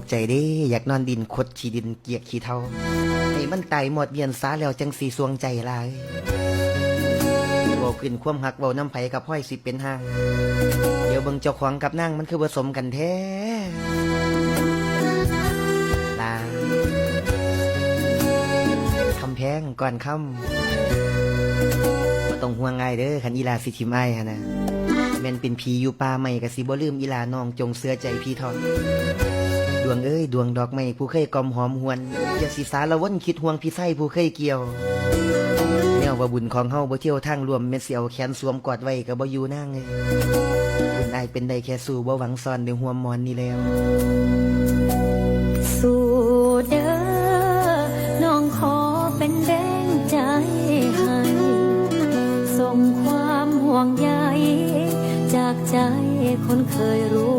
ใจเด้อยากนอนดินคดขี้ดินเกียกขี้เท่าให้มันตายหมดเวียนสาแล้วจังสีสวงใจลายเว้าขึ้นความหักเว้าน้ำไผกับห้อยสิเป็นห้างเดี๋ยวเบิ่งเจ้าของกับนางมันคือผสมกันแท้ลาคำแพงก่อนคำบ่ต้องห่วงง่ายเด้อคันอีลาสิทิมอ้ายหั่นน่ะแม่นเป็นผีอยู่ป่าใหม่ก็สิบ่ลืมอีลาน้องจงเสื้อใจพี่ทองดวงเอ้ยดวงดอกไม้ผู้เคยกอมหอมหวนอย่าสิสารวนคิดห่วงพี่ไส้ผู้เคยเกี่ยวแนวว่าบุญของเฮาบ่เที่ยวทางรวมแม่นสิเอาแขนสวมกอดไว้ก็บ่อยู่นางเอ้ยบุญอ้ายเป็นได้แค่สู้บ่หวังซ่อนด้วยหัวมอนนี่แล้วสู้เด้อน้องขอเป็นแรงใจให้ส่งความห่วงใยจากใจคนเคยรู้